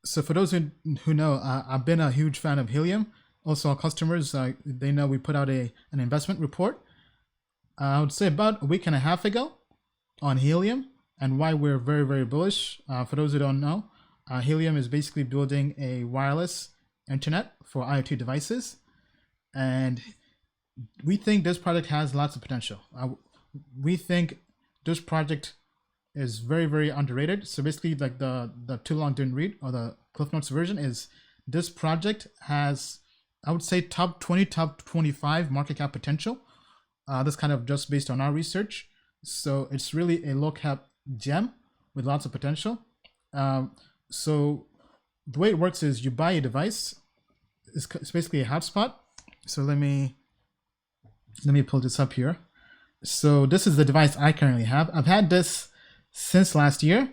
So for those who know, I've been a huge fan of Helium. Also, our customers, they know we put out an investment report. I would say about a week and a half ago on Helium and why we're very, very bullish. For those who don't know, Helium is basically building a wireless internet for IoT devices. And we think this project has lots of potential. We think this project is very, very underrated. So basically, like the too long didn't read or the Cliff Notes version is this project has, I would say, top 20, top 25 market cap potential. That's kind of just based on our research. So it's really a low cap gem with lots of potential. So the way it works is you buy a device. It's basically a hotspot. So let me pull this up here. So this is the device I currently have. I've had this since last year,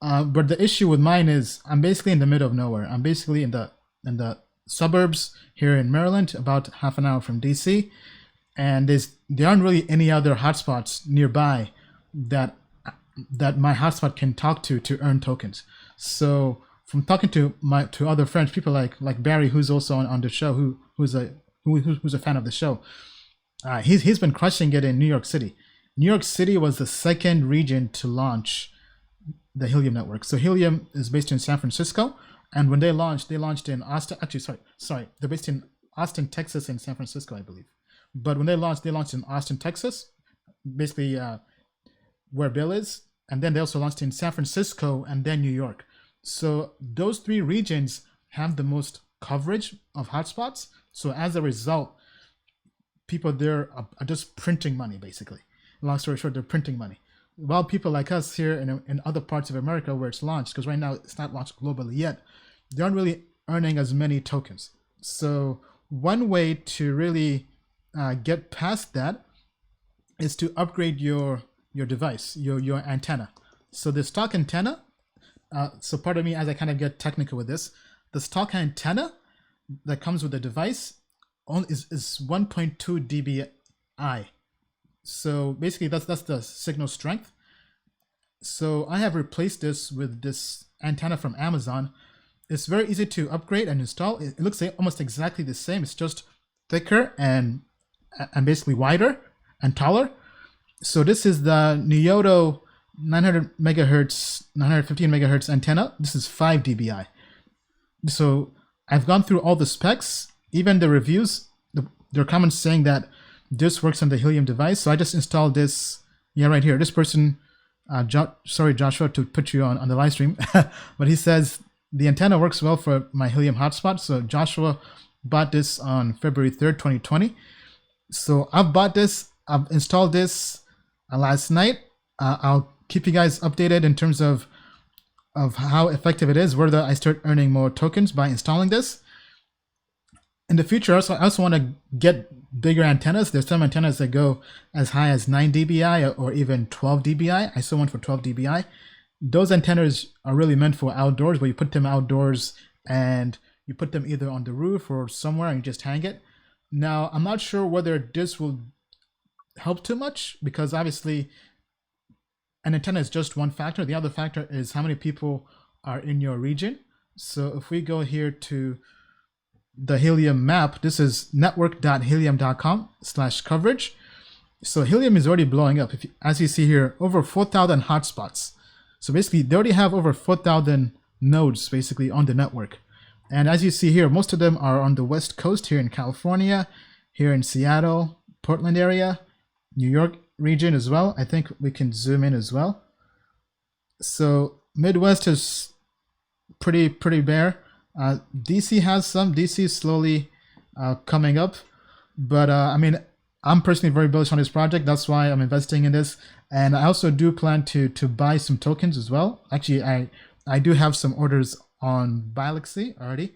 but the issue with mine is I'm basically in the middle of nowhere. I'm basically in the suburbs here in Maryland, about half an hour from DC, and there aren't really any other hotspots nearby that my hotspot can talk to earn tokens. So from talking to other friends, people like Barry, who's also on the show, who's a fan of the show, he's been crushing it in New York City. New York City was the second region to launch the Helium Network. So Helium is based in San Francisco, and when they launched in Austin. Actually, sorry, they're based in Austin, Texas, and San Francisco, I believe. But when they launched in Austin, Texas, basically where Bill is, and then they also launched in San Francisco and then New York. So those three regions have the most coverage of hotspots. So as a result, people there are just printing money, basically. Long story short, they're printing money. While people like us here in other parts of America where it's launched, because right now it's not launched globally yet, they aren't really earning as many tokens. So one way to really get past that is to upgrade your device, your antenna. So the stock antenna, so pardon me as I kind of get technical with this, the stock antenna that comes with the device is 1.2 dBi. So basically that's the signal strength. So I have replaced this with this antenna from Amazon. It's very easy to upgrade and install. It looks almost exactly the same. It's just thicker and basically wider and taller. So this is the Nyoto 900 megahertz, 915 megahertz antenna. This is 5 dBi. So I've gone through all the specs, even the reviews. There are comments saying that this works on the Helium device. So I just installed this. Yeah, right here. This person, sorry, Joshua, to put you on the live stream, but he says the antenna works well for my Helium hotspot. So Joshua bought this on February 3rd, 2020. So I've bought this. I've installed this last night. I'll keep you guys updated in terms of how effective it is, whether I start earning more tokens by installing this. In the future, I also want to get bigger antennas. There's some antennas that go as high as 9 dBi or even 12 dBi. I saw one for 12 dBi. Those antennas are really meant for outdoors, where you put them outdoors and you put them either on the roof or somewhere and you just hang it. Now, I'm not sure whether this will help too much, because obviously an antenna is just one factor. The other factor is how many people are in your region. So if we go here to the Helium map, this is network.helium.com/coverage. So Helium is already blowing up. As you see here, over 4,000 hotspots. So basically, they already have over 4,000 nodes basically on the network. And as you see here, most of them are on the West Coast here in California, here in Seattle, Portland area, New York region as well. I think we can zoom in as well. So Midwest is pretty bare. DC has some. DC is slowly coming up, but I mean, I'm personally very bullish on this project. That's why I'm investing in this, and I also do plan to buy some tokens as well. Actually, I do have some orders on Bialexi already.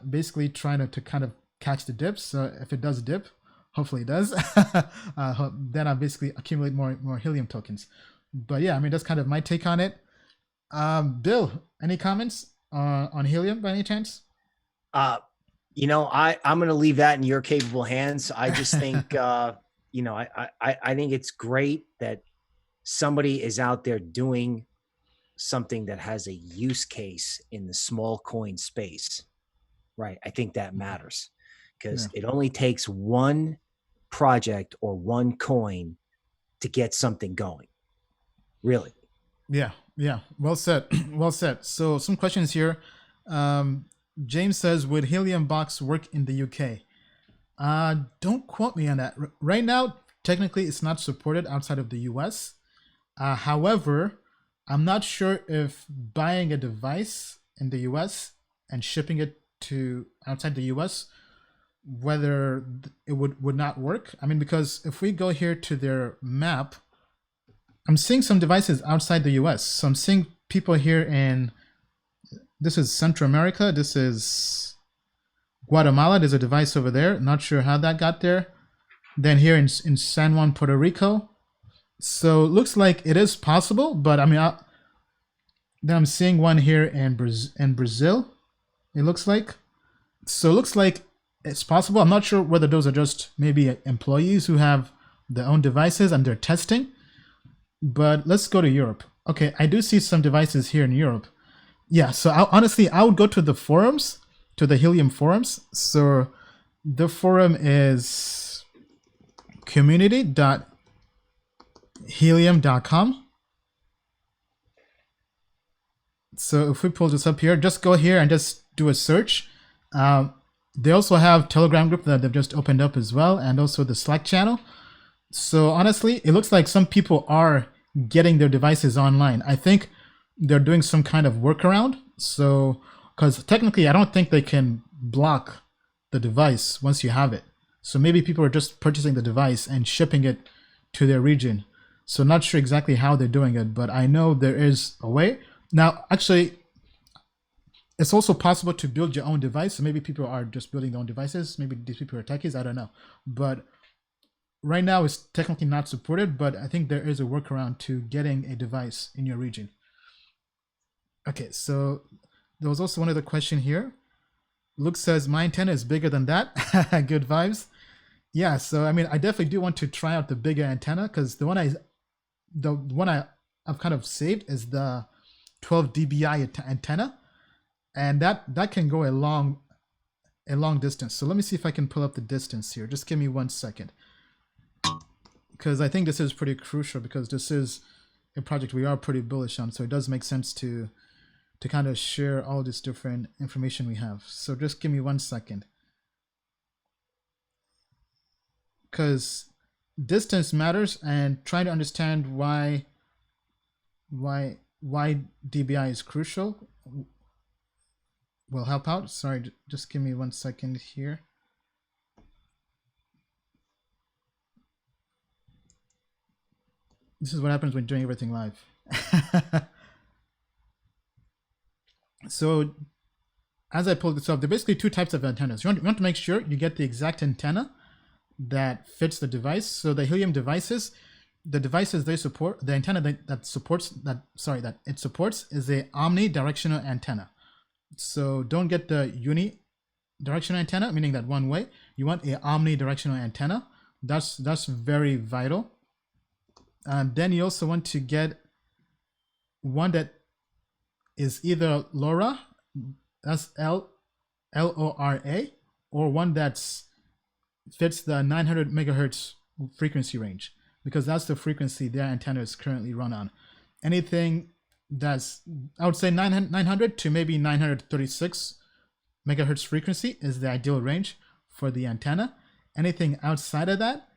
Basically, trying to kind of catch the dips. So if it does dip, hopefully it does, then I basically accumulate more Helium tokens. But yeah, I mean, that's kind of my take on it. Bill, any comments on Helium by any chance? I'm going to leave that in your capable hands. I just think, I think it's great that somebody is out there doing something that has a use case in the small coin space, right? I think that matters because it only takes one project or one coin to get something going. Really. Yeah. Well said. Well said. So some questions here. James says, would Helium Box work in the UK? Don't quote me on that. Right now, technically, it's not supported outside of the US. However, I'm not sure if buying a device in the US and shipping it to outside the US, whether it would not work. I mean, because if we go here to their map, I'm seeing some devices outside the US. So I'm seeing people here in, this is Central America. This is Guatemala. There's a device over there. Not sure how that got there. Then here in San Juan, Puerto Rico. So it looks like it is possible, but I mean, then I'm seeing one here in Brazil, it looks like. So it looks like it's possible. I'm not sure whether those are just maybe employees who have their own devices and they're testing. But let's go to Europe. Okay, I do see some devices here in Europe. Yeah, so honestly, I would go to the forums, to the Helium forums. So the forum is community.helium.com. So if we pull this up here, just go here and just do a search. They also have Telegram group that they've just opened up as well, and also the Slack channel. So honestly, it looks like some people are getting their devices online. I think they're doing some kind of workaround. So, because technically, I don't think they can block the device once you have it. So maybe people are just purchasing the device and shipping it to their region. So not sure exactly how they're doing it, but I know there is a way. Now, actually, it's also possible to build your own device. So maybe people are just building their own devices. Maybe these people are techies. I don't know. But right now, it's technically not supported, but I think there is a workaround to getting a device in your region. Okay, so there was also one other question here. Luke says, my antenna is bigger than that. Good vibes. Yeah, so I mean, I definitely do want to try out the bigger antenna because the one I've kind of saved is the 12 dBi antenna, and that can go a long distance. So let me see if I can pull up the distance here. Just give me 1 second, because I think this is pretty crucial, because this is a project we are pretty bullish on. So it does make sense to kind of share all this different information we have. So just give me 1 second, because distance matters, and trying to understand why dBi is crucial will help out. Sorry, just give me 1 second here. This is what happens when doing everything live. So as I pull this up, there are basically two types of antennas. You want to make sure you get the exact antenna that fits the device. So the Helium devices, the devices they support, the antenna that it supports is a omnidirectional antenna. So don't get the unidirectional antenna, meaning that one way. You want a omnidirectional antenna. That's very vital. And then you also want to get one that is either LoRa, that's LoRa, or one that's fits the 900 megahertz frequency range, because that's the frequency their antenna is currently run on. Anything that's, I would say 900 to maybe 936 megahertz frequency is the ideal range for the antenna. Anything outside of that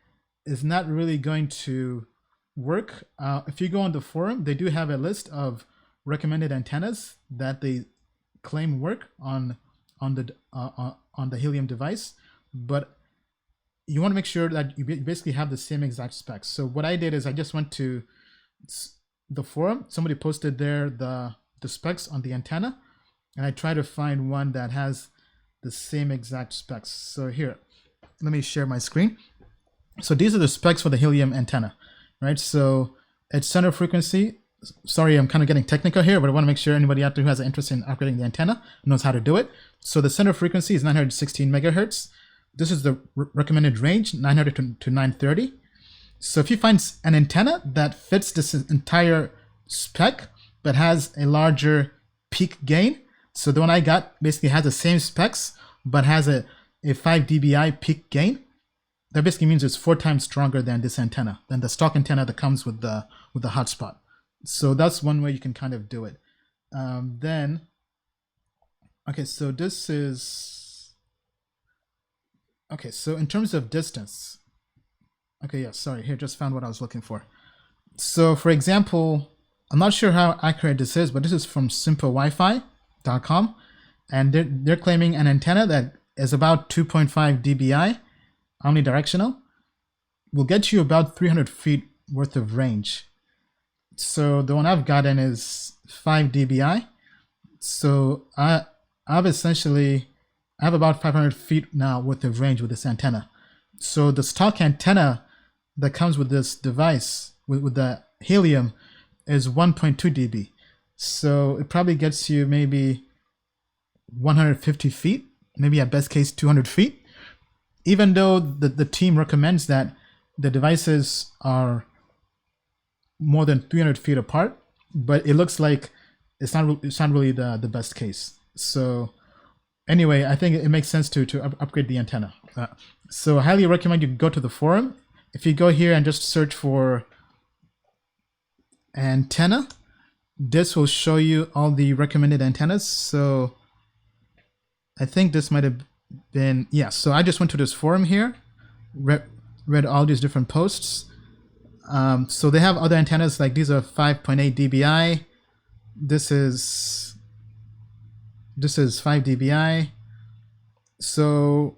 is not really going to work. If you go on the forum, they do have a list of recommended antennas that they claim work on the Helium device, but you want to make sure that you basically have the same exact specs. So what I did is I just went to the forum. Somebody posted there the specs on the antenna, and I tried to find one that has the same exact specs. So here, let me share my screen. So these are the specs for the Helium antenna, right? So its center frequency, sorry, I'm kind of getting technical here, but I want to make sure anybody out there who has an interest in upgrading the antenna knows how to do it. So the center frequency is 916 megahertz. This is the recommended range, 900 to 930. So if you find an antenna that fits this entire spec, but has a larger peak gain. So the one I got basically has the same specs, but has a 5 dBi peak gain. That basically means it's 4 times stronger than this antenna, than the stock antenna that comes with the hotspot. So that's one way you can kind of do it. Then, okay, so this is, okay, so in terms of distance, okay, yeah, sorry, here, just found what I was looking for. So for example, I'm not sure how accurate this is, but this is from simplewifi.com, and they're claiming an antenna that is about 2.5 dBi, omnidirectional, will get you about 300 feet worth of range. So the one I've gotten is 5 dBi. So I have about 500 feet now worth of range with this antenna. So the stock antenna that comes with this device, with the Helium, is 1.2 dB. So it probably gets you maybe 150 feet, maybe at best case 200 feet. Even though the team recommends that the devices are more than 300 feet apart, but it looks like it's not really the best case. So anyway, I think it makes sense to upgrade the antenna. So I highly recommend you go to the forum. If you go here and just search for antenna, this will show you all the recommended antennas. So I think this might have been, yeah, so I just went to this forum here, read all these different posts. So they have other antennas, like these are 5.8 dBi. This is 5 dBi. So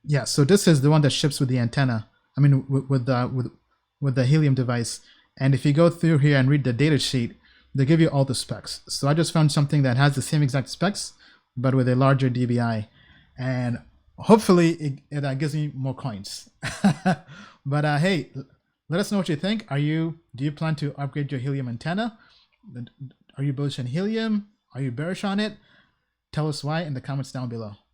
yeah, so this is the one that ships with the antenna. I mean, with the Helium device. And if you go through here and read the data sheet, they give you all the specs. So I just found something that has the same exact specs, but with a larger dBi, and hopefully it gives me more coins. But hey, let us know what you think. Do you plan to upgrade your Helium antenna? Are you bullish on Helium? Are you bearish on it? Tell us why in the comments down below.